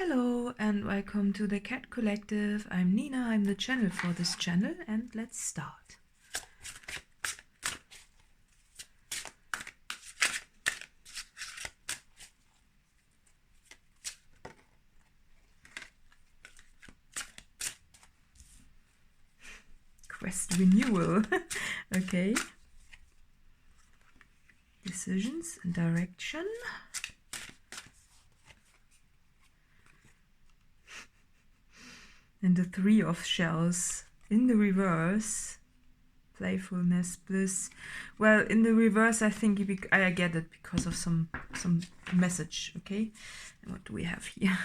Hello and welcome to the Cat Collective. I'm Nina, I'm the channel for this channel, and let's start. Quest renewal. Okay. Decisions and direction. And the Three of Shells in the reverse. Playfulness, bliss. Well, in the reverse, I think I get it because of some message. Okay, and what do we have here?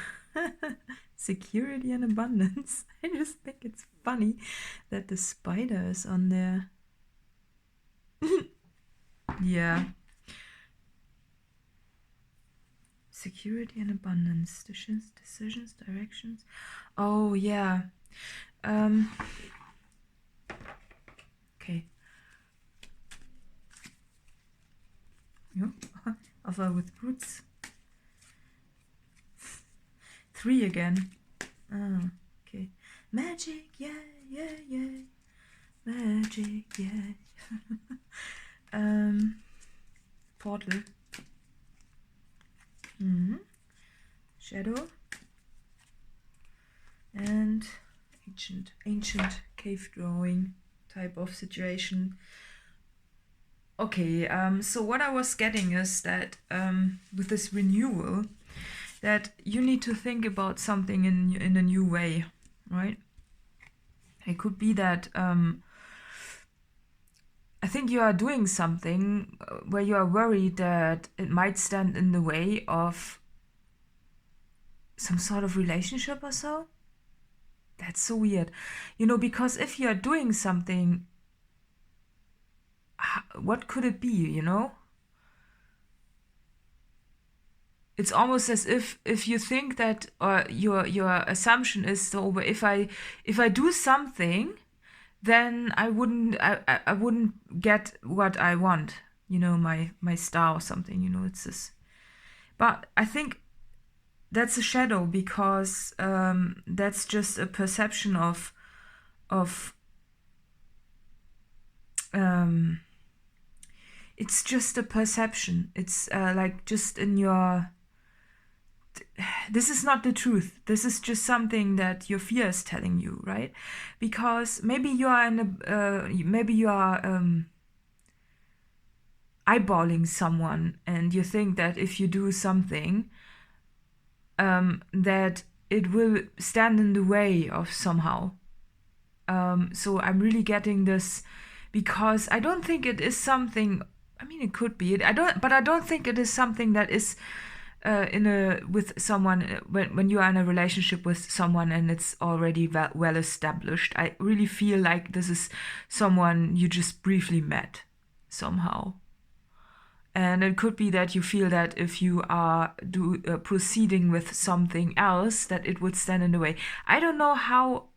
Security and abundance. I just think it's funny that the spider is on there. Yeah. Security and abundance. Decisions, directions. Oh, yeah. Okay. Yeah. Offer with roots. 3 again. Oh, okay. Magic, yeah, yeah, yeah. Magic, yeah. Portal. Shadow. And ancient cave drawing type of situation. Okay, so what I was getting is that with this renewal, that you need to think about something in a new way, right? It could be that I think you are doing something where you are worried that it might stand in the way of some sort of relationship or so. That's so weird. You know, because if you are doing something, what could it be, you know? It's almost as if you think that, or your assumption is, so if I do something, then I wouldn't get what I want, you know, my star or something, you know. It's this. But I think that's a shadow, because that's just a perception of it's just a perception. It's like just in your. This is not the truth. This is just something that your fear is telling you, right? Because maybe you are eyeballing someone, and you think that if you do something, that it will stand in the way of somehow. So I'm really getting this, because I don't think it is something. I mean, it could be. I don't think it is something that is with someone when you are in a relationship with someone and it's already well established. I really feel like this is someone you just briefly met somehow. And it could be that you feel that if you are proceeding with something else, that it would stand in the way. I don't know how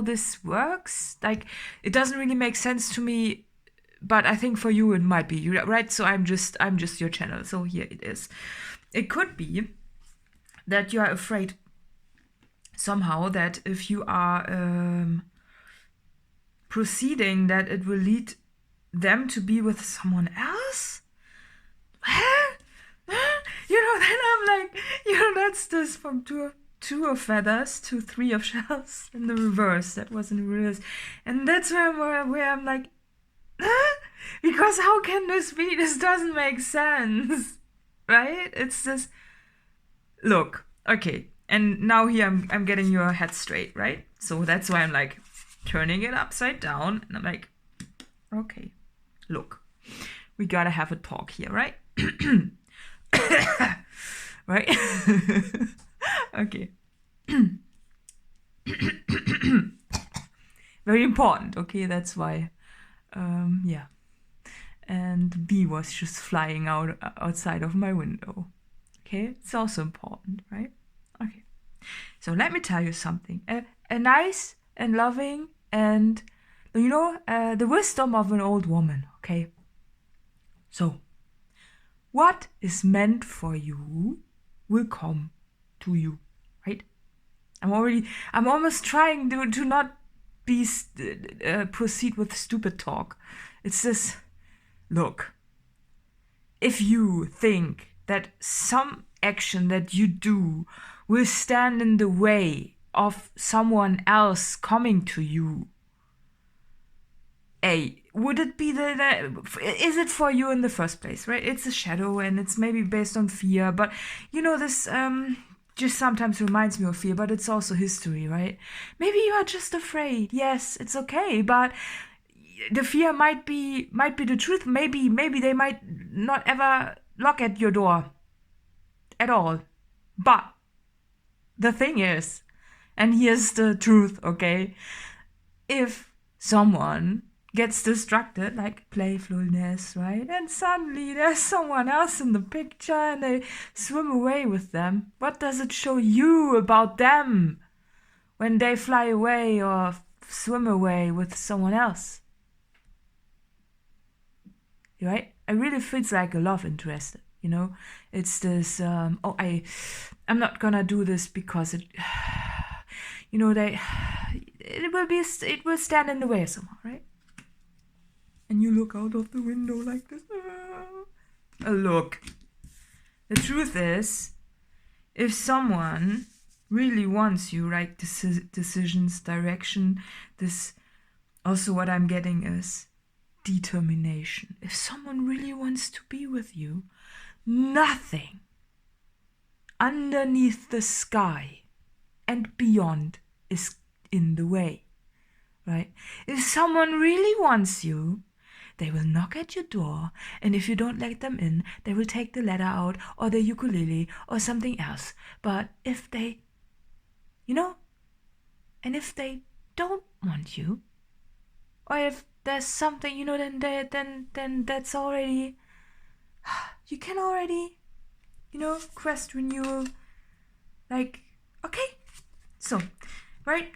this works. Like, it doesn't really make sense to me, but I think for you it might be, right? So I'm just your channel. So here it is. It could be that you are afraid somehow that if you are proceeding, that it will lead them to be with someone else. You know, then I'm like, you know, that's this from two of feathers to 3 of shells in the reverse. That was in the reverse. And that's where I'm like, because how can this be? This doesn't make sense, right? It's just, look, okay. And now here I'm getting your head straight, right? So that's why I'm like turning it upside down, and I'm like, okay, look, we gotta have a talk here, right? Right? Okay. Very important, okay? That's why. Yeah. And bee was just flying outside of my window. Okay? It's also important, right? Okay. So let me tell you something. A nice and loving and, you know, the wisdom of an old woman, okay? So, what is meant for you will come to you, right? I'm almost trying to not be proceed with stupid talk. It's this, look, if you think that some action that you do will stand in the way of someone else coming to you, would it be is it for you in the first place, right? It's a shadow and it's maybe based on fear, but this just sometimes reminds me of fear, but it's also history, right? Maybe you are just afraid. Yes, it's okay, but the fear might be the truth. Maybe they might not ever knock at your door at all. But the thing is, and here's the truth, okay? If someone gets distracted, like playfulness, right? And suddenly there's someone else in the picture and they swim away with them. What does it show you about them when they fly away or swim away with someone else? Right? It really feels like a love interest, It's this, I'm not gonna do this because it will stand in the way somehow, right? And you look out of the window like this. Look. The truth is, if someone really wants you, right, decisions, direction, this, also what I'm getting is determination. If someone really wants to be with you, nothing underneath the sky and beyond is in the way, right? If someone really wants you, they will knock at your door, and if you don't let them in, they will take the ladder out or the ukulele or something else. But if they, and if they don't want you, or if there's something, then that's already, you can already, quest renewal, like, okay. So, right,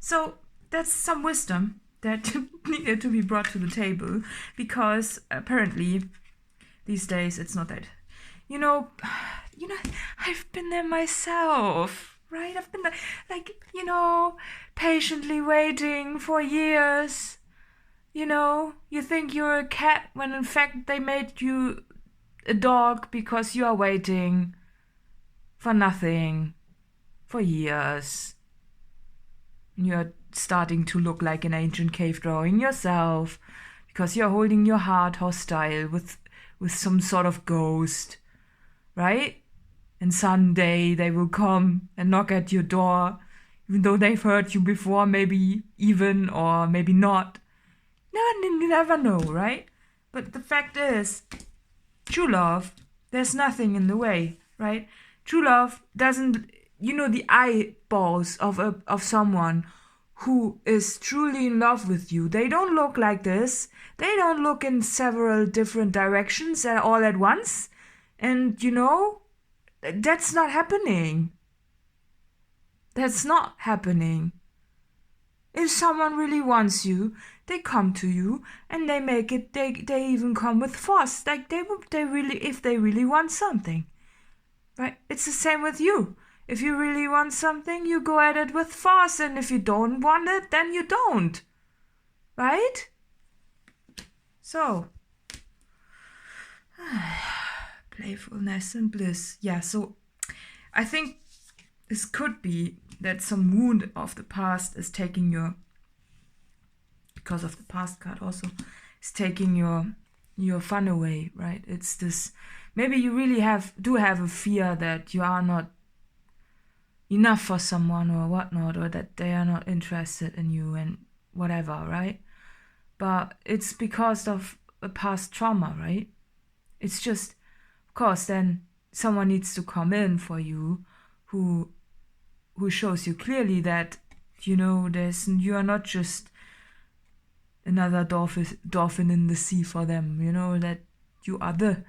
so that's some wisdom that needed to be brought to the table, because apparently these days it's not that, I've been there myself, right? I've been there, like, patiently waiting for years, you think you're a cat when in fact they made you a dog because you are waiting for nothing for years. You're starting to look like an ancient cave drawing yourself because you're holding your heart hostile with some sort of ghost, right? And someday they will come and knock at your door, even though they've hurt you before, maybe even or maybe not. No, you never know, right? But the fact is, true love, there's nothing in the way, right? True love doesn't, the eyeballs of someone who is truly in love with you, they don't look like this. They don't look in several different directions all at once. And, that's not happening. That's not happening. If someone really wants you, they come to you and they make it, they even come with force. Like if they really want something. Right? It's the same with you. If you really want something, you go at it with force, and if you don't want it, then you don't. Right? So, playfulness and bliss. Yeah, so I think this could be that some wound of the past is taking your, because of the past card also, is taking your fun away, right? It's this, maybe you really do have a fear that you are not enough for someone or whatnot, or that they are not interested in you and whatever, right? But it's because of a past trauma, right? It's just, of course, then someone needs to come in for you who shows you clearly that, you are not just another dolphin in the sea for them, that you are the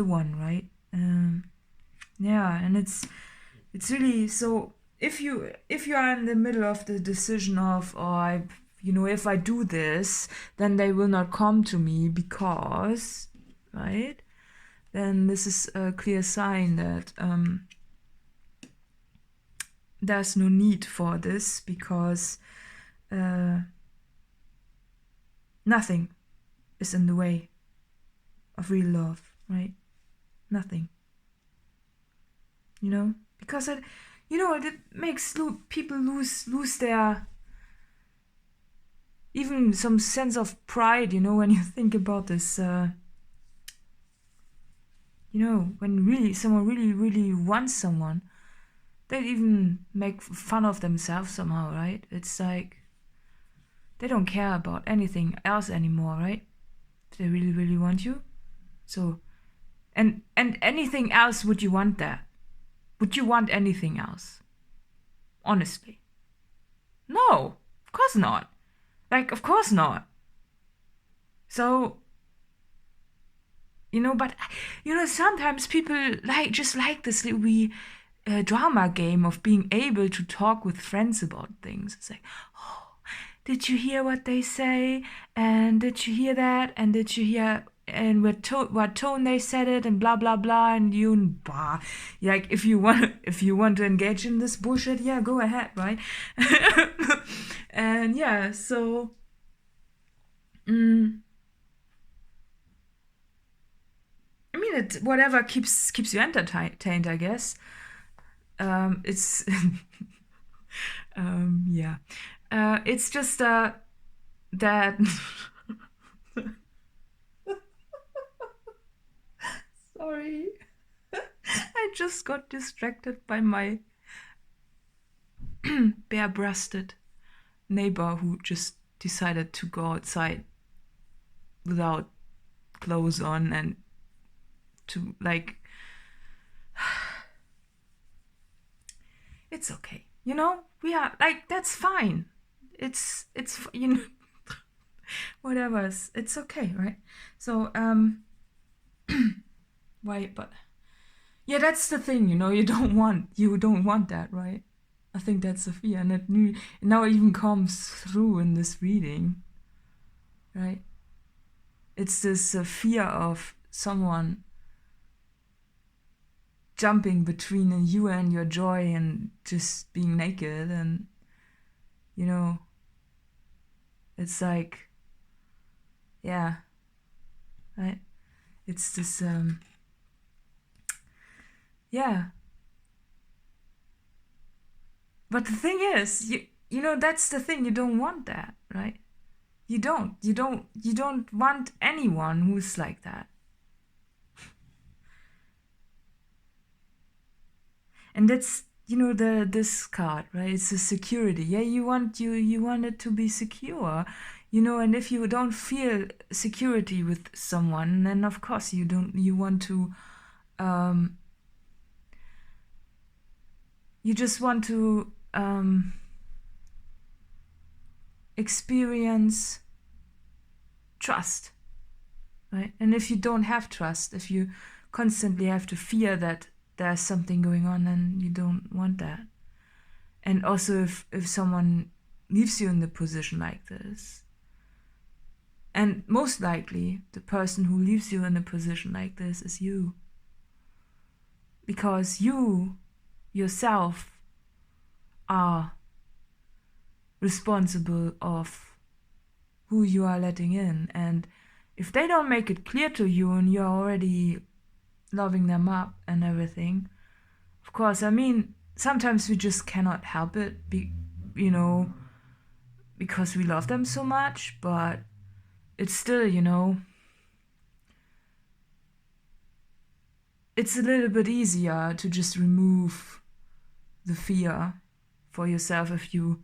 one, right? Yeah, and it's really, so if you are in the middle of the decision of, if I do this, then they will not come to me because, right? Then this is a clear sign that there's no need for this because nothing is in the way of real love, right? Nothing. You know, because it makes people lose their even some sense of pride, you know, when you think about this, you know, when really someone really wants someone, they even make fun of themselves somehow, right? It's like they don't care about anything else anymore, right? If they really want you. So, and anything else, would you want that? Would you want anything else? Honestly. No, of course not. Like, of course not. So, you know, but, you know, sometimes people just like this wee drama game of being able to talk with friends about things. It's like, oh, did you hear what they say? And did you hear that? And did you hear and what tone they said it, and blah blah blah, and you bah. Like, if you want to engage in this bullshit, yeah, go ahead, right? And yeah, so I mean, it whatever keeps you entertained, I guess. It's yeah, it's just that sorry, I just got distracted by my bare-breasted neighbor who just decided to go outside without clothes on and to like it's okay, you know, we are like, that's fine, it's you know, whatever, it's okay, right? So why, but yeah, that's the thing, you know, you don't want that, right? I think that's the fear, and it now even comes through in this reading, right? It's this fear of someone jumping between you and your joy and just being naked, and you know, it's like, yeah, right? It's this yeah. But the thing is, you know, that's the thing, you don't want that, right? You don't want anyone who's like that. And that's, you know, this card, right? It's the security. Yeah, you want it to be secure, you know, and if you don't feel security with someone, then of course you want to you just want to experience trust, right? And if you don't have trust, if you constantly have to fear that there's something going on, then you don't want that. And also if someone leaves you in the position like this, and most likely the person who leaves you in a position like this is you, because you yourself are responsible of who you are letting in. And if they don't make it clear to you and you're already loving them up and everything, of course, I mean, sometimes we just cannot help it, you know, because we love them so much, but it's still, you know, it's a little bit easier to just remove the fear for yourself if you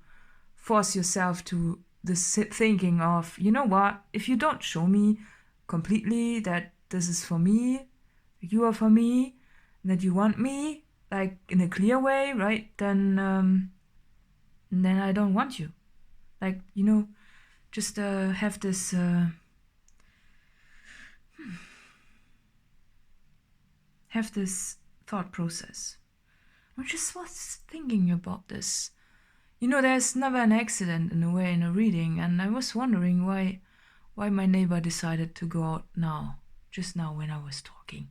force yourself to this thinking of, you know what, if you don't show me completely that this is for me, you are for me, that you want me, like in a clear way, right? Then I don't want you. Like, you know, just have this thought process. I just was thinking about this. You know, there's never an accident in a way in a reading, and I was wondering why my neighbor decided to go out now, just now when I was talking.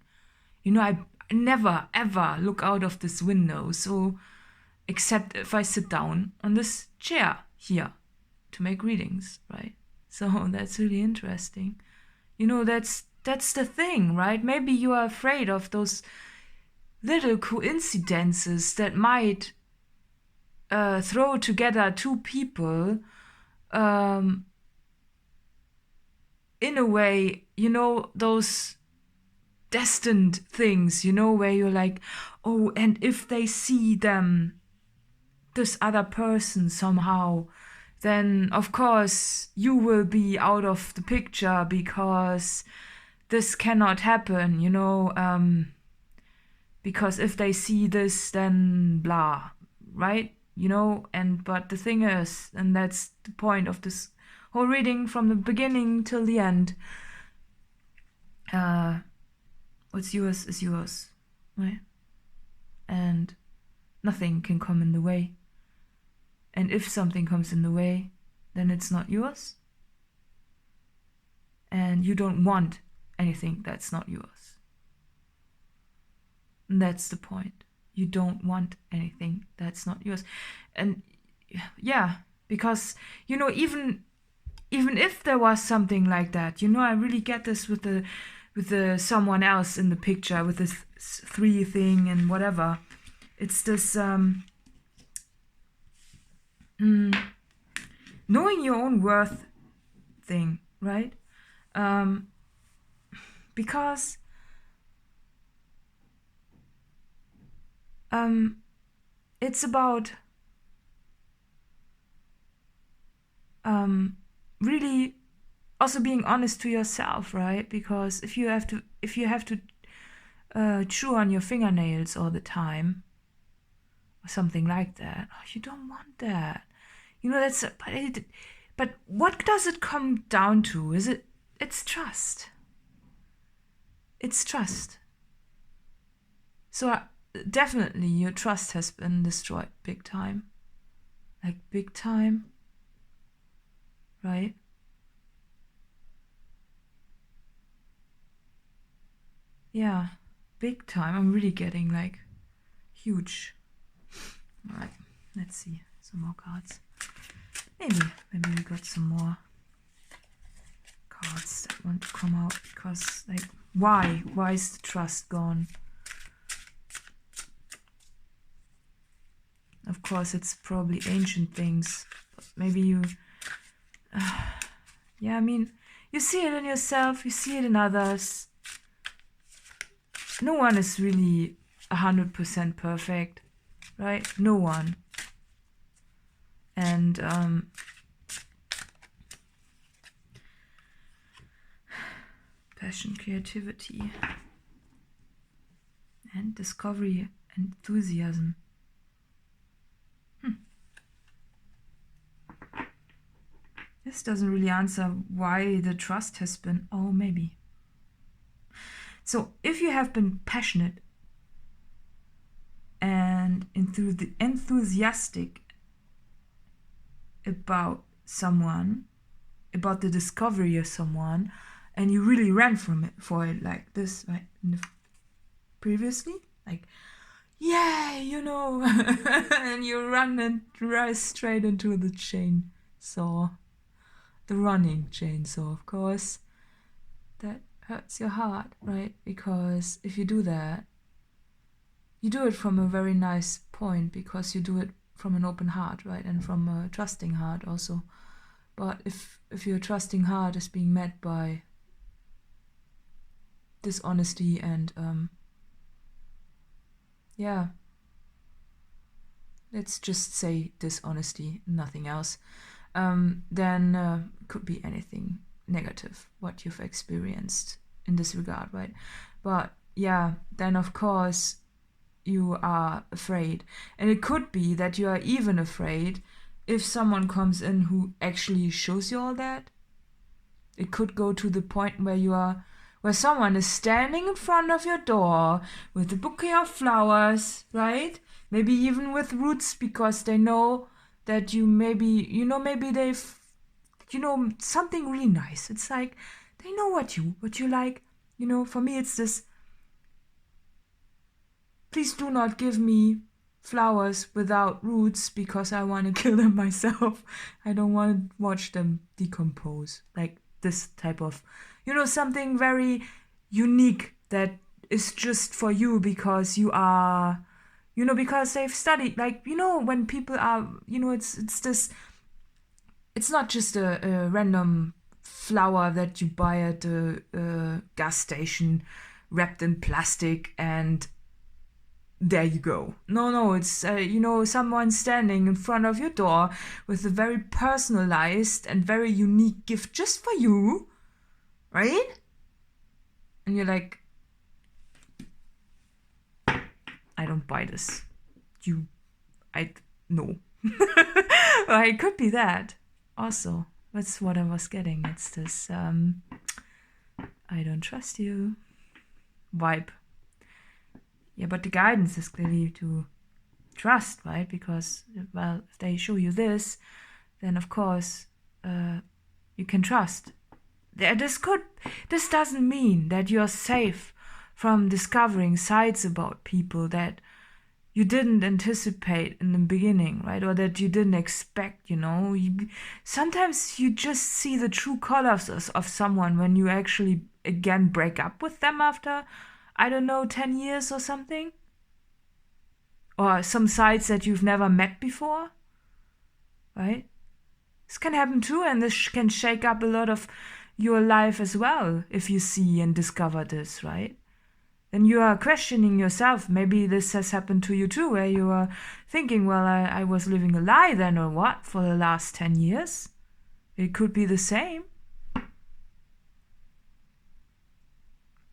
You know, I never ever look out of this window, so except if I sit down on this chair here to make readings, right? So that's really interesting. You know, that's the thing, right? Maybe you are afraid of those little coincidences that might throw together two people in a way, you know, those destined things, you know, where you're like, oh, and if they see them, this other person somehow, then of course you will be out of the picture because this cannot happen, you know, because if they see this, then blah, right? You know, but the thing is, and that's the point of this whole reading from the beginning till the end, what's yours is yours, right? And nothing can come in the way. And if something comes in the way, then it's not yours. And you don't want anything that's not yours. And that's the point. You don't want anything that's not yours. And yeah, because, you know, even if there was something like that, you know, I really get this with the someone else in the picture, with this 3 thing and whatever. It's this knowing your own worth thing, right? Because it's about really also being honest to yourself, right? Because if you have to chew on your fingernails all the time or something like that, you don't want that. You know, but what does it come down to? It's trust. It's trust. So definitely your trust has been destroyed big time. Like big time. Right? Yeah, big time. I'm really getting like huge. Alright, let's see. Some more cards. Maybe we got some more cards that want to come out, because like why is the trust gone? Of course it's probably ancient things, but maybe you yeah, I mean, you see it in yourself, you see it in others. No one is really 100% perfect, right? No one. And passion, creativity, and discovery, enthusiasm. This doesn't really answer why the trust has been. Oh, maybe. So if you have been passionate and enthusiastic about someone, about the discovery of someone, and you really ran for it like this, right? Previously, like, yeah, you know, and you run and rise straight into the chainsaw, the running chainsaw, of course. That hurts your heart, right? Because if you do that, you do it from a very nice point, because you do it from an open heart, right? And from a trusting heart also. But if your trusting heart is being met by dishonesty and yeah, let's just say dishonesty, nothing else, then could be anything negative what you've experienced in this regard, right? But yeah, then of course you are afraid, and it could be that you are even afraid if someone comes in who actually shows you all that. It could go to the point where someone is standing in front of your door with a bouquet of flowers, right? Maybe even with roots, because they know that you maybe they've, something really nice. It's like they know what you like. For me it's this: please do not give me flowers without roots because I want to kill them myself. I don't want to watch them decompose. Like this type of, something very unique that is just for you because you are, because they've studied. Like, when people are, it's this, it's not just a random flower that you buy at the gas station wrapped in plastic and there you go. No, it's, someone standing in front of your door with a very personalized and very unique gift just for you, right? And you're like, I don't buy this. No. Well, it could be that. Also, that's what I was getting. It's this, I don't trust you vibe. Yeah, but the guidance is clearly to trust, right? Because, well, if they show you this, then of course you can trust. This doesn't mean that you're safe from discovering sides about people that you didn't anticipate in the beginning, right? Or that you didn't expect, sometimes you just see the true colors of someone when you actually, again, break up with them after, 10 years or something. Or some sides that you've never met before, right? This can happen too, and this can shake up a lot of your life as well if you see and discover this, right? Then you are questioning yourself. Maybe this has happened to you too, where you are thinking, well, I was living a lie then or what for the last 10 years. It could be the same.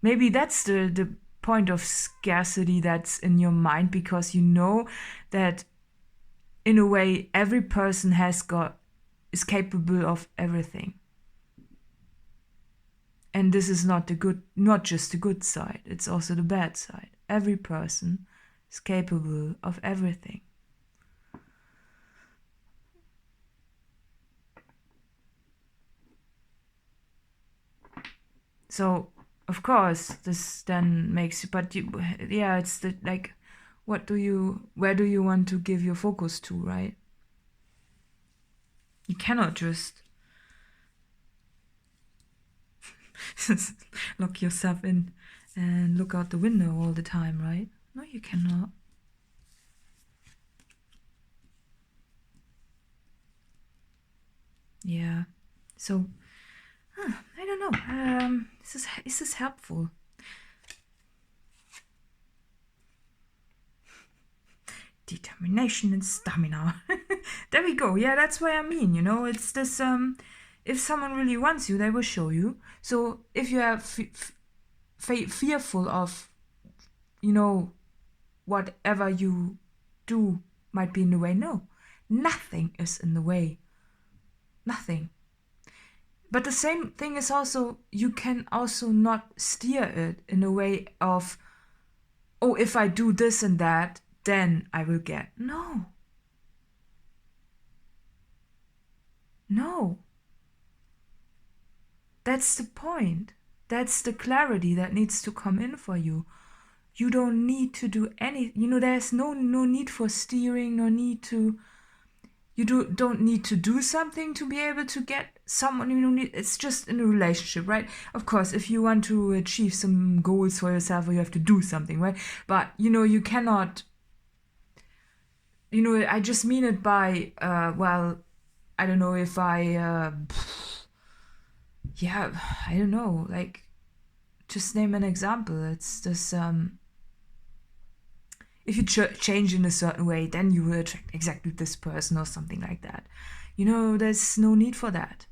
Maybe that's the point of scarcity that's in your mind, because you know that in a way every person is capable of everything. And this is not just the good side, it's also the bad side. Every person is capable of everything. So, of course, this then makes you, it's like, where do you want to give your focus to, right? You cannot just lock yourself in and look out the window all the time, right? No, you cannot. Yeah. So, I don't know. Is this helpful? Determination and stamina. There we go. Yeah, that's what I mean. It's this. If someone really wants you, they will show you. So if you are fearful of, whatever you do might be in the way, no, nothing is in the way. Nothing. But the same thing is also, you can also not steer it in a way of, oh, if I do this and that, then I will get. No. That's the point. That's the clarity that needs to come in for you. You don't need to do any, there's no need for steering, no need to, you don't need to do something to be able to get someone. It's just in a relationship, right? Of course, if you want to achieve some goals for yourself, you have to do something, right? But, you cannot, I just mean it by, I don't know if I, I don't know, like, just name an example. It's this, if you change in a certain way, then you will attract exactly this person or something like that. There's no need for that,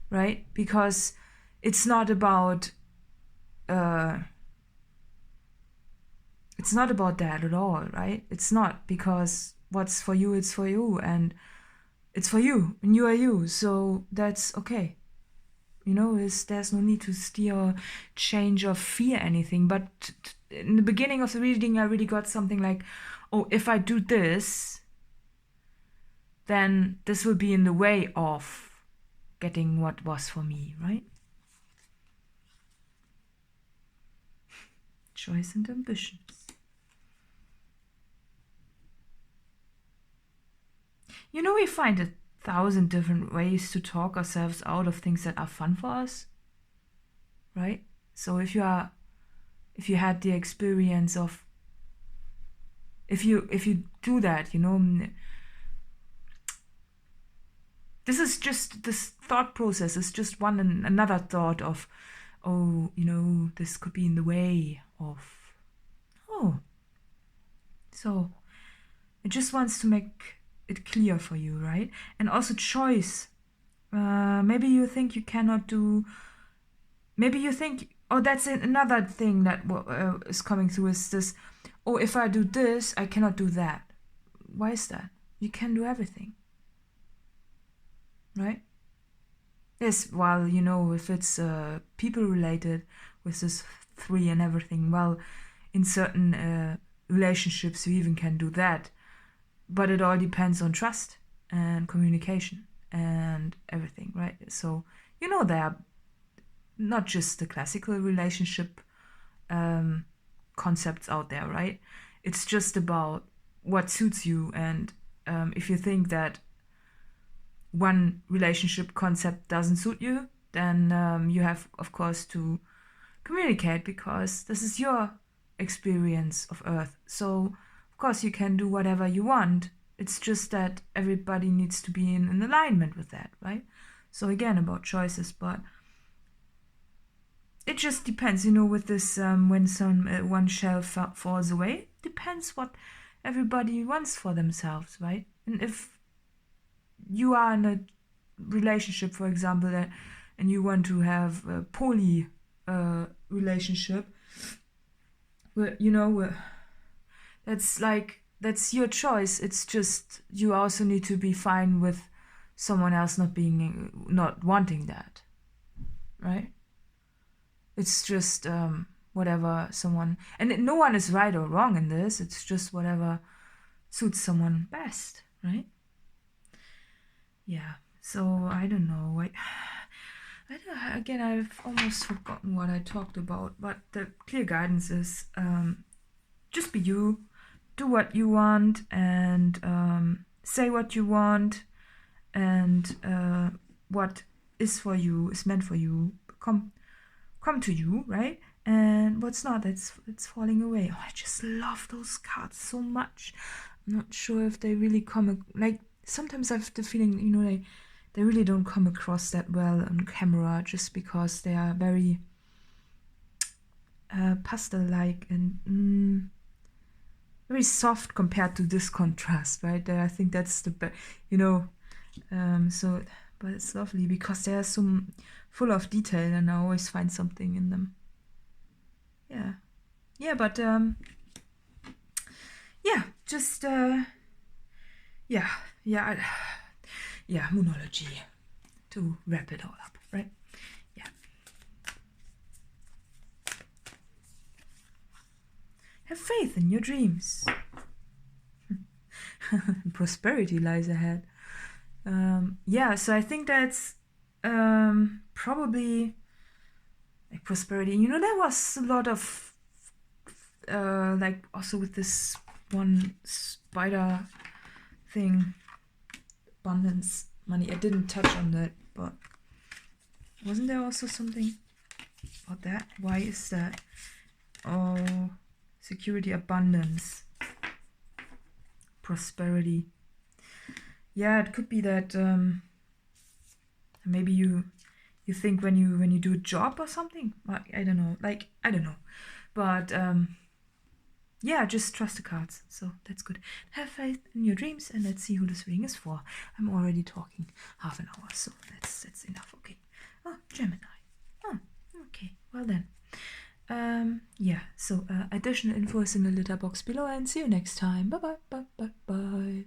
right? Because it's not about that at all, right? It's not, because what's for you, it's for you, and it's for you, and you are you, so that's okay. There's no need to steer, change, or fear anything. But in the beginning of the reading, I really got something like, oh, if I do this, then this will be in the way of getting what was for me, right? Choice and ambitions. You know, we find 1,000 different ways to talk ourselves out of things that are fun for us, right? So if you had the experience of, if you do that, you know, this thought process is just another thought of, oh, you know, this could be in the way of, oh. So it just wants to make it clear for you, right? And also choice. Maybe you think you cannot do, maybe you think, oh, that's another thing that is coming through is this, oh, if I do this, I cannot do that. Why is that? You can do everything. Right? Yes, well, you know, if it's people related with this 3 and everything, well, in certain relationships you even can do that. But it all depends on trust and communication and everything, right? So, you know, there are not just the classical relationship concepts out there, right? It's just about what suits you. And if you think that one relationship concept doesn't suit you, then you have, of course, to communicate, because this is your experience of Earth. So, of course, you can do whatever you want. It's just that everybody needs to be in alignment with that, right? So again, about choices, but it just depends, you know, with this, when one shell falls away, depends what everybody wants for themselves, right? And if you are in a relationship, for example, and you want to have a poly relationship, where, you know, that's your choice. It's just you also need to be fine with someone else not wanting that, right? It's just whatever someone, and no one is right or wrong in this. It's just whatever suits someone best, right? Yeah. So I don't know. Again, I've almost forgotten what I talked about, but the clear guidance is just be you, do what you want, and say what you want, and what is for you is meant for you. Come to you, right? And what's not, it's falling away. Oh, I just love those cards so much. I'm not sure if they really come, like, sometimes I have the feeling, you know, they really don't come across that well on camera, just because they are very pastel-like and very soft compared to this contrast, right? I think that's the best, you know. So, but it's lovely because they are so full of detail, and I always find something in them. Yeah, but yeah, just yeah, Moonology, to wrap it all up, right? Yeah. Have faith in your dreams. Prosperity lies ahead. Yeah, so I think that's probably like prosperity. You know, there was a lot of like also with this one spider thing, abundance, money. I didn't touch on that, but wasn't there also something about that? Why is that? Oh, security, abundance, prosperity. Yeah, it could be that maybe you think when you do a job or something. I don't know. Like, I don't know, but yeah, just trust the cards. So that's good. Have faith in your dreams, and let's see who this reading is for. I'm already talking half an hour, so that's enough. Okay. Oh, Gemini. Oh, okay. Well then. Yeah. So additional info is in the litter box below, and see you next time. Bye bye. Bye bye bye.